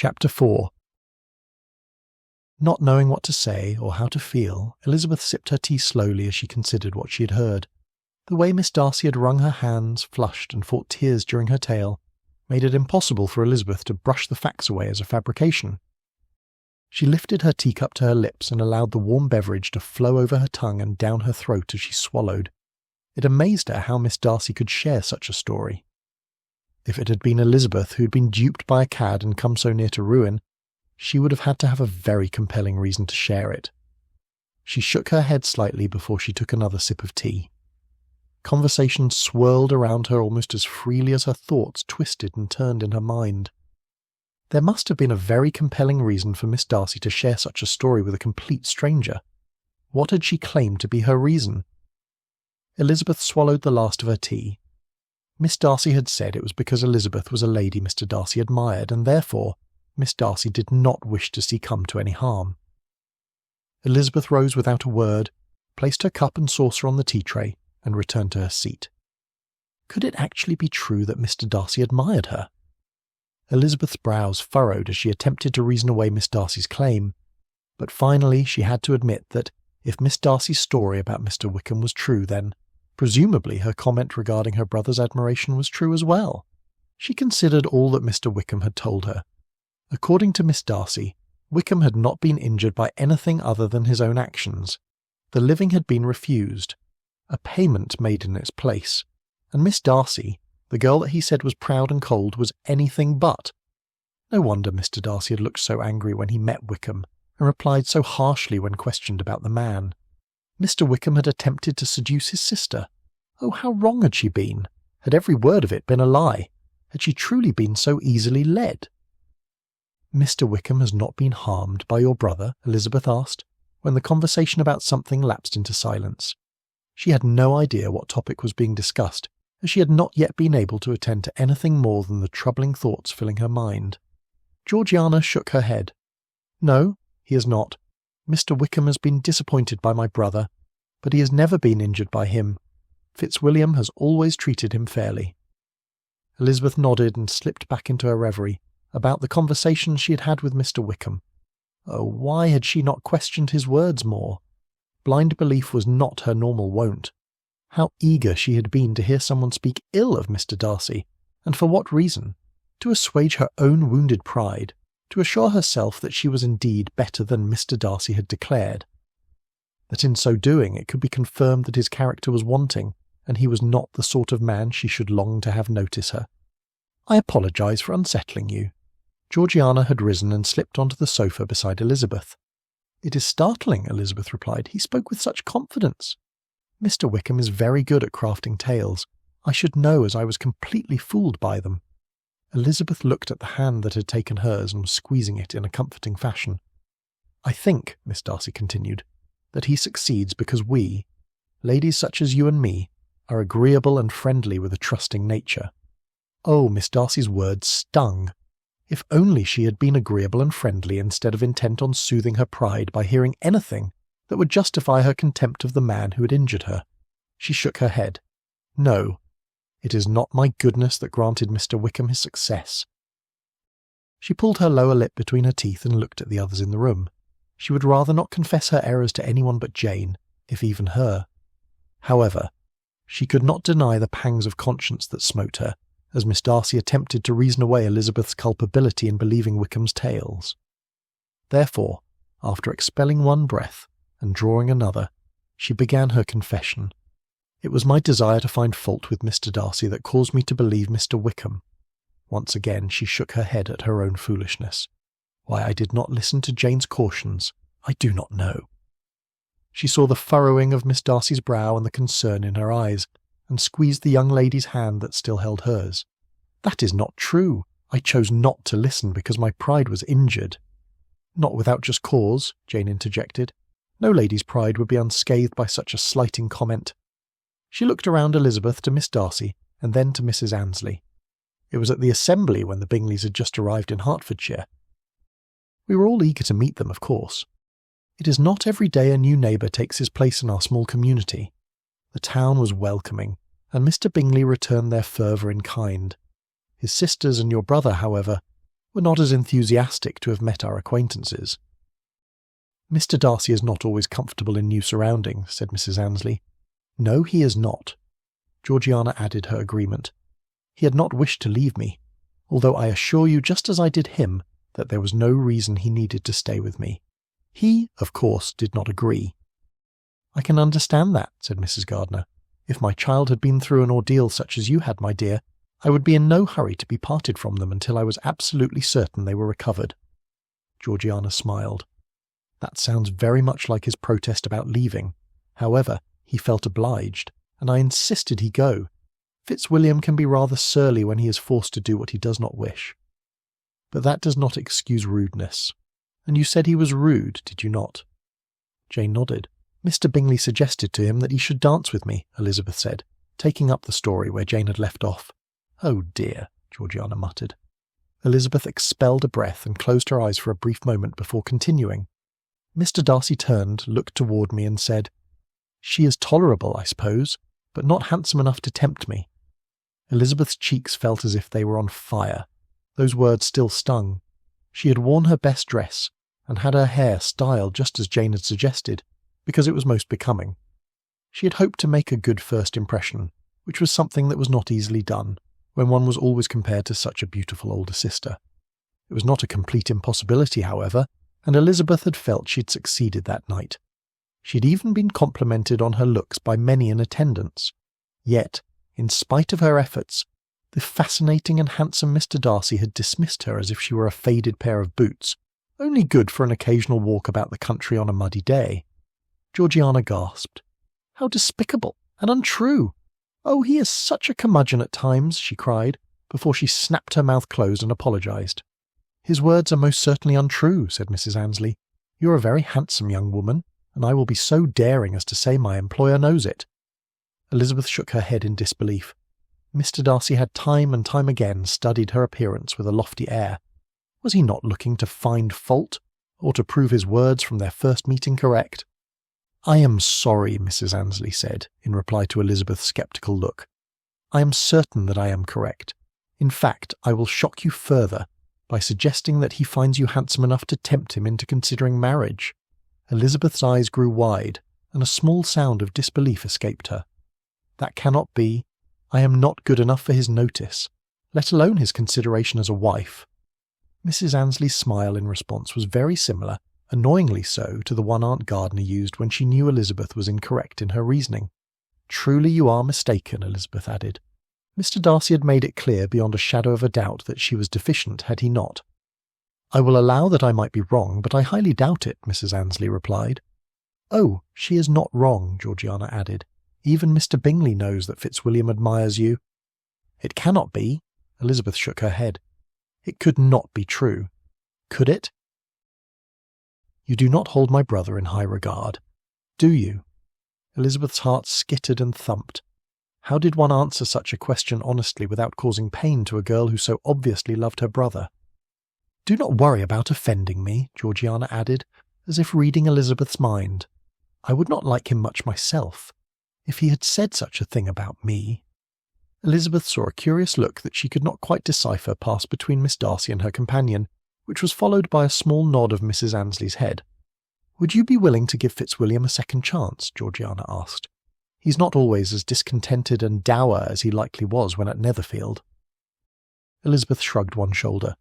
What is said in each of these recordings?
Chapter 4. Not knowing what to say or how to feel, Elizabeth sipped her tea slowly as she considered what she had heard. The way Miss Darcy had wrung her hands, flushed, and fought tears during her tale made it impossible for Elizabeth to brush the facts away as a fabrication. She lifted her teacup to her lips and allowed the warm beverage to flow over her tongue and down her throat as she swallowed. It amazed her how Miss Darcy could share such a story. If it had been Elizabeth who had been duped by a cad and come so near to ruin, she would have had to have a very compelling reason to share it. She shook her head slightly before she took another sip of tea. Conversation swirled around her almost as freely as her thoughts twisted and turned in her mind. There must have been a very compelling reason for Miss Darcy to share such a story with a complete stranger. What had she claimed to be her reason? Elizabeth swallowed the last of her tea. Miss Darcy had said it was because Elizabeth was a lady Mr. Darcy admired, and therefore Miss Darcy did not wish to see come to any harm. Elizabeth rose without a word, placed her cup and saucer on the tea tray, and returned to her seat. Could it actually be true that Mr. Darcy admired her? Elizabeth's brows furrowed as she attempted to reason away Miss Darcy's claim, but finally she had to admit that if Miss Darcy's story about Mr. Wickham was true, then presumably her comment regarding her brother's admiration was true as well. She considered all that Mr. Wickham had told her. According to Miss Darcy, Wickham had not been injured by anything other than his own actions. The living had been refused, a payment made in its place, and Miss Darcy, the girl that he said was proud and cold, was anything but. No wonder Mr. Darcy had looked so angry when he met Wickham, and replied so harshly when questioned about the man. Mr. Wickham had attempted to seduce his sister. Oh, how wrong had she been? Had every word of it been a lie? Had she truly been so easily led? "Mr. Wickham has not been harmed by your brother?" Elizabeth asked, when the conversation about something lapsed into silence. She had no idea what topic was being discussed, as she had not yet been able to attend to anything more than the troubling thoughts filling her mind. Georgiana shook her head. "No, he has not. Mr. Wickham has been disappointed by my brother, but he has never been injured by him. Fitzwilliam has always treated him fairly." Elizabeth nodded and slipped back into her reverie about the conversation she had had with Mr. Wickham. Oh, why had she not questioned his words more? Blind belief was not her normal wont. How eager she had been to hear someone speak ill of Mr. Darcy, and for what reason? To assuage her own wounded pride, to assure herself that she was indeed better than Mr. Darcy had declared. That in so doing it could be confirmed that his character was wanting, and he was not the sort of man she should long to have notice her. "I apologise for unsettling you." Georgiana had risen and slipped onto the sofa beside Elizabeth. "It is startling," Elizabeth replied. "He spoke with such confidence. Mr. Wickham is very good at crafting tales. I should know, as I was completely fooled by them." Elizabeth looked at the hand that had taken hers and was squeezing it in a comforting fashion. "I think," Miss Darcy continued, "that he succeeds because we, ladies such as you and me, are agreeable and friendly with a trusting nature." Oh, Miss Darcy's words stung. If only she had been agreeable and friendly instead of intent on soothing her pride by hearing anything that would justify her contempt of the man who had injured her. She shook her head. "No, it is not my goodness that granted Mr. Wickham his success." She pulled her lower lip between her teeth and looked at the others in the room. She would rather not confess her errors to anyone but Jane, if even her. However, she could not deny the pangs of conscience that smote her, as Miss Darcy attempted to reason away Elizabeth's culpability in believing Wickham's tales. Therefore, after expelling one breath and drawing another, she began her confession. "It was my desire to find fault with Mr. Darcy that caused me to believe Mr. Wickham." Once again she shook her head at her own foolishness. Why I did not listen to Jane's cautions, I do not know. She saw the furrowing of Miss Darcy's brow and the concern in her eyes, and squeezed the young lady's hand that still held hers. "That is not true. I chose not to listen because my pride was injured." "Not without just cause," Jane interjected. "No lady's pride would be unscathed by such a slighting comment." She looked around Elizabeth to Miss Darcy, and then to Mrs. Annesley. It was at the assembly when the Bingleys had just arrived in Hertfordshire. We were all eager to meet them, of course. It is not every day a new neighbour takes his place in our small community. The town was welcoming, and Mr. Bingley returned their fervour in kind. His sisters and your brother, however, were not as enthusiastic to have met our acquaintances. "Mr. Darcy is not always comfortable in new surroundings," said Mrs. Annesley. "No, he is not." Georgiana added her agreement. "He had not wished to leave me, although I assure you, just as I did him, that there was no reason he needed to stay with me. He, of course, did not agree." "I can understand that," said Mrs. Gardiner. "If my child had been through an ordeal such as you had, my dear, I would be in no hurry to be parted from them until I was absolutely certain they were recovered." Georgiana smiled. That sounds very much like his protest about leaving. However, he felt obliged, and I insisted he go. Fitzwilliam can be rather surly when he is forced to do what he does not wish. But that does not excuse rudeness. And you said he was rude, did you not? Jane nodded. "Mr. Bingley suggested to him that he should dance with me," Elizabeth said, taking up the story where Jane had left off. "Oh dear," Georgiana muttered. Elizabeth expelled a breath and closed her eyes for a brief moment before continuing. "Mr. Darcy turned, looked toward me and said, 'She is tolerable, I suppose, but not handsome enough to tempt me.'" Elizabeth's cheeks felt as if they were on fire. Those words still stung. She had worn her best dress, and had her hair styled just as Jane had suggested, because it was most becoming. She had hoped to make a good first impression, which was something that was not easily done, when one was always compared to such a beautiful older sister. It was not a complete impossibility, however, and Elizabeth had felt she had succeeded that night. She had even been complimented on her looks by many in attendance. Yet, in spite of her efforts, the fascinating and handsome Mr. Darcy had dismissed her as if she were a faded pair of boots, only good for an occasional walk about the country on a muddy day. Georgiana gasped. "How despicable and untrue! Oh, he is such a curmudgeon at times," she cried, before she snapped her mouth closed and apologised. "His words are most certainly untrue," said Mrs. Annesley. "You are a very handsome young woman, and I will be so daring as to say my employer knows it." Elizabeth shook her head in disbelief. Mr. Darcy had time and time again studied her appearance with a lofty air. Was he not looking to find fault, or to prove his words from their first meeting correct? "I am sorry," Mrs. Annesley said, in reply to Elizabeth's sceptical look. "I am certain that I am correct. In fact, I will shock you further by suggesting that he finds you handsome enough to tempt him into considering marriage." Elizabeth's eyes grew wide, and a small sound of disbelief escaped her. "That cannot be. I am not good enough for his notice, let alone his consideration as a wife." Mrs. Annesley's smile in response was very similar, annoyingly so, to the one Aunt Gardiner used when she knew Elizabeth was incorrect in her reasoning. "Truly you are mistaken," Elizabeth added. "Mr. Darcy had made it clear beyond a shadow of a doubt that she was deficient, had he not?" "I will allow that I might be wrong, but I highly doubt it," Mrs. Annesley replied. "Oh, she is not wrong," Georgiana added. "Even Mr. Bingley knows that Fitzwilliam admires you." "It cannot be." Elizabeth shook her head. "It could not be true. Could it?" "You do not hold my brother in high regard, do you?" Elizabeth's heart skittered and thumped. How did one answer such a question honestly without causing pain to a girl who so obviously loved her brother? "Do not worry about offending me," Georgiana added, as if reading Elizabeth's mind. "I would not like him much myself. If he had said such a thing about me—" Elizabeth saw a curious look that she could not quite decipher pass between Miss Darcy and her companion, which was followed by a small nod of Mrs. Annesley's head. "Would you be willing to give Fitzwilliam a second chance?" Georgiana asked. "He's not always as discontented and dour as he likely was when at Netherfield." Elizabeth shrugged one shoulder.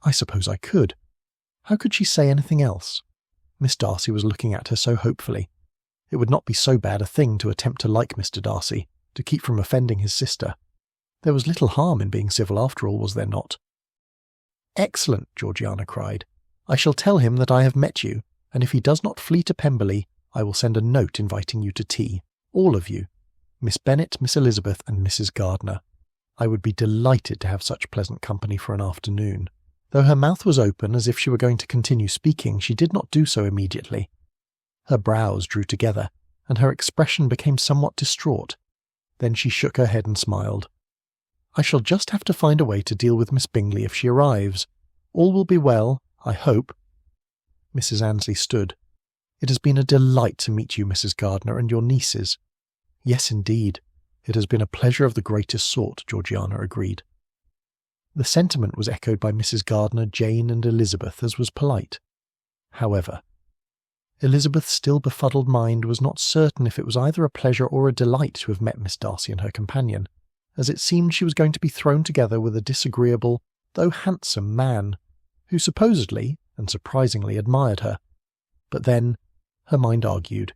"I suppose I could." How could she say anything else? Miss Darcy was looking at her so hopefully. It would not be so bad a thing to attempt to like Mr. Darcy, to keep from offending his sister. There was little harm in being civil after all, was there not? "Excellent," Georgiana cried. "I shall tell him that I have met you, and if he does not flee to Pemberley, I will send a note inviting you to tea. All of you. Miss Bennet, Miss Elizabeth, and Mrs. Gardiner. I would be delighted to have such pleasant company for an afternoon." Though her mouth was open as if she were going to continue speaking, she did not do so immediately. Her brows drew together, and her expression became somewhat distraught. Then she shook her head and smiled. "I shall just have to find a way to deal with Miss Bingley if she arrives. All will be well, I hope." Mrs. Annesley stood. "It has been a delight to meet you, Mrs. Gardiner, and your nieces." "Yes, indeed. It has been a pleasure of the greatest sort," Georgiana agreed. The sentiment was echoed by Mrs. Gardiner, Jane, and Elizabeth, as was polite. However, Elizabeth's still befuddled mind was not certain if it was either a pleasure or a delight to have met Miss Darcy and her companion, as it seemed she was going to be thrown together with a disagreeable, though handsome, man, who supposedly and surprisingly admired her. But then, her mind argued,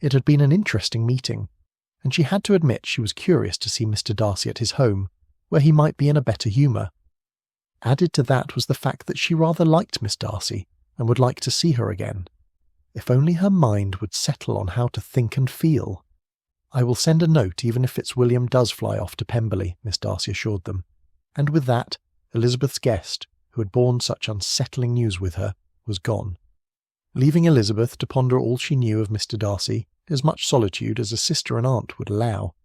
it had been an interesting meeting, and she had to admit she was curious to see Mr. Darcy at his home, where he might be in a better humour. Added to that was the fact that she rather liked Miss Darcy, and would like to see her again. If only her mind would settle on how to think and feel. "I will send a note even if Fitzwilliam does fly off to Pemberley," Miss Darcy assured them. And with that, Elizabeth's guest, who had borne such unsettling news with her, was gone, leaving Elizabeth to ponder all she knew of Mr. Darcy, as much solitude as a sister and aunt would allow.